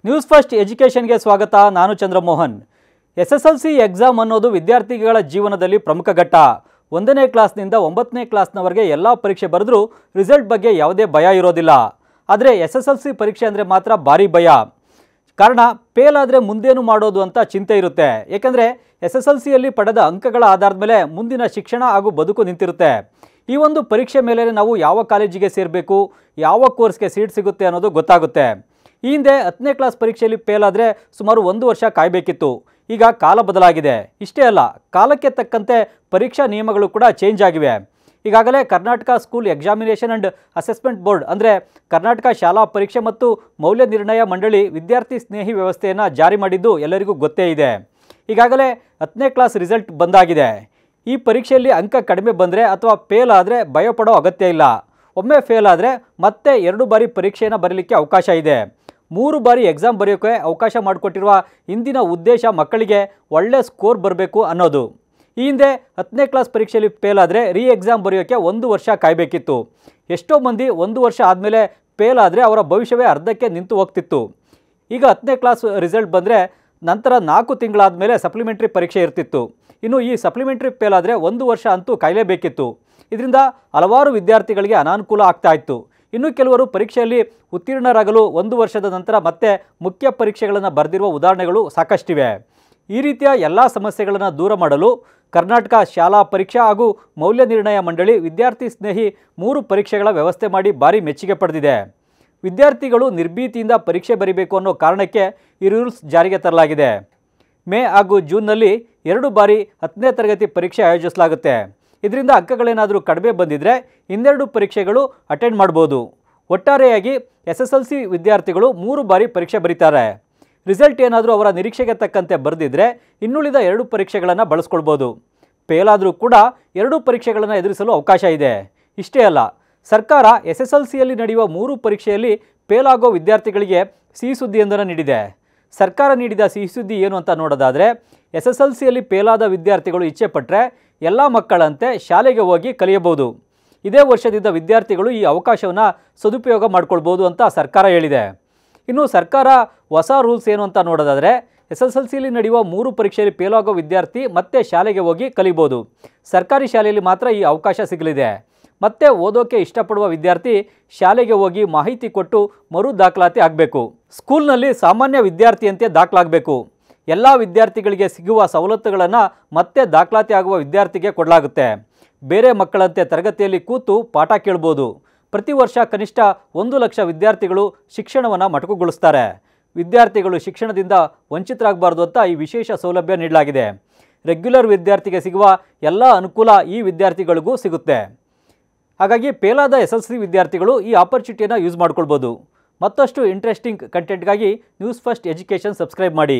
News first ಎಜುಕೇಷನ್ಗೆ ಸ್ವಾಗತ. ನಾನು Chandramohan. SSLC exam ಅನ್ನೋದು ವಿದ್ಯಾರ್ಥಿಗಳ ಜೀವನದಲ್ಲಿ ಪ್ರಮುಖ ಘಟ್ಟ. 1ನೇ ಕ್ಲಾಸ್ನಿಂದ 9ನೇ ಕ್ಲಾಸ್ನವರೆಗೆ ಎಲ್ಲ ಪರೀಕ್ಷೆ ಬರೆದರೂ ರಿಸಲ್ಟ್ ಬಗ್ಗೆ ಯಾವುದೇ ಭಯ ಇರೋದಿಲ್ಲ. ಆದರೆ SSLC ಪರೀಕ್ಷೆ ಅಂದರೆ ಮಾತ್ರ ಭಾರಿ ಭಯ. ಕಾರಣ ಫೇಲ್ ಆದರೆ ಮುಂದೇನು ಮಾಡೋದು ಅಂತ ಚಿಂತೆ ಇರುತ್ತೆ. ಏಕೆಂದರೆ SSLCಯಲ್ಲಿ ಪಡೆದ ಅಂಕಗಳ ಆಧಾರದ ಮೇಲೆ ಮುಂದಿನ ಶಿಕ್ಷಣ ಹಾಗೂ ಬದುಕು ನಿಂತಿರುತ್ತೆ. ಈ ಒಂದು ಪರೀಕ್ಷೆ ಮೇಲೆ ನಾವು ಯಾವ ಕಾಲೇಜಿಗೆ ಸೇರಬೇಕು, ಯಾವ ಕೋರ್ಸ್ಗೆ ಸೀಟ್ ಸಿಗುತ್ತೆ ಅನ್ನೋದು ಗೊತ್ತಾಗುತ್ತೆ. ಈ ಹಿಂದೆ 10ನೇ ಕ್ಲಾಸ್ ಪರೀಕ್ಷೆಯಲ್ಲಿ ಫೇಲ್ ಆದರೆ ಸುಮಾರು 1 ವರ್ಷ ಕಾಯಬೇಕಿತ್ತು. ಈಗ ಕಾಲ ಬದಲಾಗಿದೆ. ಇಷ್ಟೇ ಅಲ್ಲ, ಕಾಲಕ್ಕೆ ತಕ್ಕಂತೆ ಪರೀಕ್ಷಾ ನಿಯಮಗಳು ಕೂಡ ಚೇಂಜ್ ಆಗಿವೆ. ಈಗಾಗಲೇ Karnataka school examination and assessment board ಅಂದರೆ ಕರ್ನಾಟಕ ಶಾಲಾ ಪರೀಕ್ಷೆ ಮತ್ತು ಮೌಲ್ಯ ನಿರ್ಣಯ ಮಂಡಳಿ ವಿದ್ಯಾರ್ಥಿ ಸ್ನೇಹಿ ವ್ಯವಸ್ಥೆಯನ್ನು ಜಾರಿ ಮಾಡಿದ್ದು ಎಲ್ಲರಿಗೂ ಗೊತ್ತೇ ಇದೆ. ಈಗಾಗಲೇ 10ನೇ ಕ್ಲಾಸ್ ರಿಸಲ್ಟ್ ಬಂದಾಗಿದೆ. ಈ ಪರೀಕ್ಷೆಯಲ್ಲಿ ಅಂಕ ಕಡಿಮೆ ಬಂದರೆ ಅಥವಾ ಫೇಲ್ ಆದರೆ ಭಯಪಡೋ ಅಗತ್ಯ ಇಲ್ಲ. ಒಮ್ಮೆ ಫೇಲ್ ಆದರೆ ಮತ್ತೆ 2 ಬಾರಿ ಪರೀಕ್ಷೆಯನ್ನು ಬರೀಲಿಕ್ಕೆ ಅವಕಾಶ ಇದೆ. 3 ಬಾರಿ ಎಕ್ಸಾಮ್ ಬರೆಯೋಕ್ಕೆ ಅವಕಾಶ ಮಾಡಿಕೊಟ್ಟಿರುವ ಇಂದಿನ ಉದ್ದೇಶ ಮಕ್ಕಳಿಗೆ ಒಳ್ಳೆ ಸ್ಕೋರ್ ಬರಬೇಕು ಅನ್ನೋದು. ಈ ಹಿಂದೆ 10ನೇ ಕ್ಲಾಸ್ ಪರೀಕ್ಷೆಯಲ್ಲಿ ಫೇಲ್ ಆದರೆ ಎಕ್ಸಾಮ್ ಬರೆಯೋಕ್ಕೆ 1 ವರ್ಷ ಕಾಯಬೇಕಿತ್ತು. ಎಷ್ಟೋ ಮಂದಿ 1 ವರ್ಷ ಆದಮೇಲೆ ಫೇಲ್ ಆದರೆ ಅವರ ಭವಿಷ್ಯವೇ ಅರ್ಧಕ್ಕೆ ನಿಂತು ಹೋಗ್ತಿತ್ತು. ಈಗ 10ನೇ ಕ್ಲಾಸ್ ರಿಸಲ್ಟ್ ಬಂದರೆ ನಂತರ 4 ತಿಂಗಳಾದ ಮೇಲೆ ಸಪ್ಲಿಮೆಂಟ್ರಿ ಪರೀಕ್ಷೆ ಇರ್ತಿತ್ತು. ಇನ್ನು ಈ ಸಪ್ಲಿಮೆಂಟ್ರಿ ಫೇಲ್ ಆದರೆ 1 ವರ್ಷ ಅಂತೂ ಕಾಯಲೇಬೇಕಿತ್ತು. ಇದರಿಂದ ಹಲವಾರು ವಿದ್ಯಾರ್ಥಿಗಳಿಗೆ ಅನಾನುಕೂಲ ಆಗ್ತಾ ಇತ್ತು. ಇನ್ನು ಕೆಲವರು ಪರೀಕ್ಷೆಯಲ್ಲಿ ಉತ್ತೀರ್ಣರಾಗಲು 1 ವರ್ಷದ ನಂತರ ಮತ್ತೆ ಮುಖ್ಯ ಪರೀಕ್ಷೆಗಳನ್ನು ಬರೆದಿರುವ ಉದಾಹರಣೆಗಳು ಸಾಕಷ್ಟಿವೆ. ಈ ರೀತಿಯ ಎಲ್ಲ ಸಮಸ್ಯೆಗಳನ್ನು ದೂರ ಮಾಡಲು ಕರ್ನಾಟಕ ಶಾಲಾ ಪರೀಕ್ಷಾ ಹಾಗೂ ಮೌಲ್ಯ ನಿರ್ಣಯ ಮಂಡಳಿ ವಿದ್ಯಾರ್ಥಿ ಸ್ನೇಹಿ 3 ಪರೀಕ್ಷೆಗಳ ವ್ಯವಸ್ಥೆ ಮಾಡಿ ಭಾರಿ ಮೆಚ್ಚುಗೆ ಪಡೆದಿದೆ. ವಿದ್ಯಾರ್ಥಿಗಳು ನಿರ್ಭೀತಿಯಿಂದ ಪರೀಕ್ಷೆ ಬರೀಬೇಕು ಅನ್ನೋ ಕಾರಣಕ್ಕೆ ಈ ರೂಲ್ಸ್ ಜಾರಿಗೆ ತರಲಾಗಿದೆ. ಮೇ ಹಾಗೂ ಜೂನ್ನಲ್ಲಿ 2 ಬಾರಿ 10ನೇ ತರಗತಿ ಪರೀಕ್ಷೆ ಆಯೋಜಿಸಲಾಗುತ್ತೆ. ಇದರಿಂದ ಅಂಕಗಳೇನಾದರೂ ಕಡಿಮೆ ಬಂದಿದ್ದರೆ ಇನ್ನೆರಡು ಪರೀಕ್ಷೆಗಳು ಅಟೆಂಡ್ ಮಾಡ್ಬೋದು. ಒಟ್ಟಾರೆಯಾಗಿ SSLC ವಿದ್ಯಾರ್ಥಿಗಳು 3 ಬಾರಿ ಪರೀಕ್ಷೆ ಬರೀತಾರೆ. ರಿಸಲ್ಟ್ ಏನಾದರೂ ಅವರ ನಿರೀಕ್ಷೆಗೆ ತಕ್ಕಂತೆ ಬರೆದಿದ್ದರೆ ಇನ್ನುಳಿದ 2 ಪರೀಕ್ಷೆಗಳನ್ನು ಬಳಸ್ಕೊಳ್ಬೋದು. ಫೇಲ್ ಆದರೂ ಕೂಡ 2 ಪರೀಕ್ಷೆಗಳನ್ನು ಎದುರಿಸಲು ಅವಕಾಶ ಇದೆ. ಇಷ್ಟೇ ಅಲ್ಲ, ಸರ್ಕಾರ SSLCಯಲ್ಲಿ ನಡೆಯುವ 3 ಪರೀಕ್ಷೆಯಲ್ಲಿ ಫೇಲ್ ಆಗೋ ವಿದ್ಯಾರ್ಥಿಗಳಿಗೆ ಸಿಹಿ ಸುದ್ದಿಯೊಂದನ್ನು ನೀಡಿದೆ. ಸರ್ಕಾರ ನೀಡಿದ ಸಿಹಿ ಸುದ್ದಿ ಏನು ಅಂತ ನೋಡೋದಾದರೆ, SSLCಯಲ್ಲಿ ಫೇಲಾದ ವಿದ್ಯಾರ್ಥಿಗಳು ಇಚ್ಛೆ ಪಟ್ಟರೆ ಎಲ್ಲ ಮಕ್ಕಳಂತೆ ಶಾಲೆಗೆ ಹೋಗಿ ಕಲಿಯಬಹುದು. ಇದೇ ವರ್ಷದಿಂದ ವಿದ್ಯಾರ್ಥಿಗಳು ಈ ಅವಕಾಶವನ್ನು ಸದುಪಯೋಗ ಮಾಡಿಕೊಳ್ಬೋದು ಅಂತ ಸರ್ಕಾರ ಹೇಳಿದೆ. ಇನ್ನು ಸರ್ಕಾರ ಹೊಸ ರೂಲ್ಸ್ ಏನು ಅಂತ ನೋಡೋದಾದರೆ, SSLCಯಲ್ಲಿ ನಡೆಯುವ 3 ಪರೀಕ್ಷೆಯಲ್ಲಿ ಫೇಲ್ ಆಗೋ ವಿದ್ಯಾರ್ಥಿ ಮತ್ತೆ ಶಾಲೆಗೆ ಹೋಗಿ ಕಲಿಬೋದು. ಸರ್ಕಾರಿ ಶಾಲೆಯಲ್ಲಿ ಮಾತ್ರ ಈ ಅವಕಾಶ ಸಿಗಲಿದೆ. ಮತ್ತೆ ಓದೋಕ್ಕೆ ಇಷ್ಟಪಡುವ ವಿದ್ಯಾರ್ಥಿ ಶಾಲೆಗೆ ಹೋಗಿ ಮಾಹಿತಿ ಕೊಟ್ಟು ಮರು ದಾಖಲಾತಿ ಆಗಬೇಕು. ಸ್ಕೂಲ್ನಲ್ಲಿ ಸಾಮಾನ್ಯ ವಿದ್ಯಾರ್ಥಿಯಂತೆ ದಾಖಲಾಗಬೇಕು. ಎಲ್ಲ ವಿದ್ಯಾರ್ಥಿಗಳಿಗೆ ಸಿಗುವ ಸವಲತ್ತುಗಳನ್ನು ಮತ್ತೆ ದಾಖಲಾತಿ ಆಗುವ ವಿದ್ಯಾರ್ಥಿಗೆ ಕೊಡಲಾಗುತ್ತೆ. ಬೇರೆ ಮಕ್ಕಳಂತೆ ತರಗತಿಯಲ್ಲಿ ಕೂತು ಪಾಠ ಕೇಳ್ಬೋದು. ಪ್ರತಿ ವರ್ಷ ಕನಿಷ್ಠ 1 ಲಕ್ಷ ವಿದ್ಯಾರ್ಥಿಗಳು ಶಿಕ್ಷಣವನ್ನು ಮೊಟಕುಗೊಳಿಸ್ತಾರೆ. ವಿದ್ಯಾರ್ಥಿಗಳು ಶಿಕ್ಷಣದಿಂದ ವಂಚಿತರಾಗಬಾರ್ದು ಅಂತ ಈ ವಿಶೇಷ ಸೌಲಭ್ಯ ನೀಡಲಾಗಿದೆ. ರೆಗ್ಯುಲರ್ ವಿದ್ಯಾರ್ಥಿಗೆ ಸಿಗುವ ಎಲ್ಲ ಅನುಕೂಲ ಈ ವಿದ್ಯಾರ್ಥಿಗಳಿಗೂ ಸಿಗುತ್ತೆ. ಹಾಗಾಗಿ ಫೇಲಾದ SSLC ವಿದ್ಯಾರ್ಥಿಗಳು ಈ ಆಪರ್ಚುನಿಟಿಯನ್ನು ಯೂಸ್ ಮಾಡ್ಕೊಳ್ಬೋದು. ಮತ್ತಷ್ಟು ಇಂಟ್ರೆಸ್ಟಿಂಗ್ ಕಂಟೆಂಟ್ಗಾಗಿ ನ್ಯೂಸ್ ಫಸ್ಟ್ ಎಜುಕೇಷನ್ ಸಬ್ಸ್ಕ್ರೈಬ್ ಮಾಡಿ.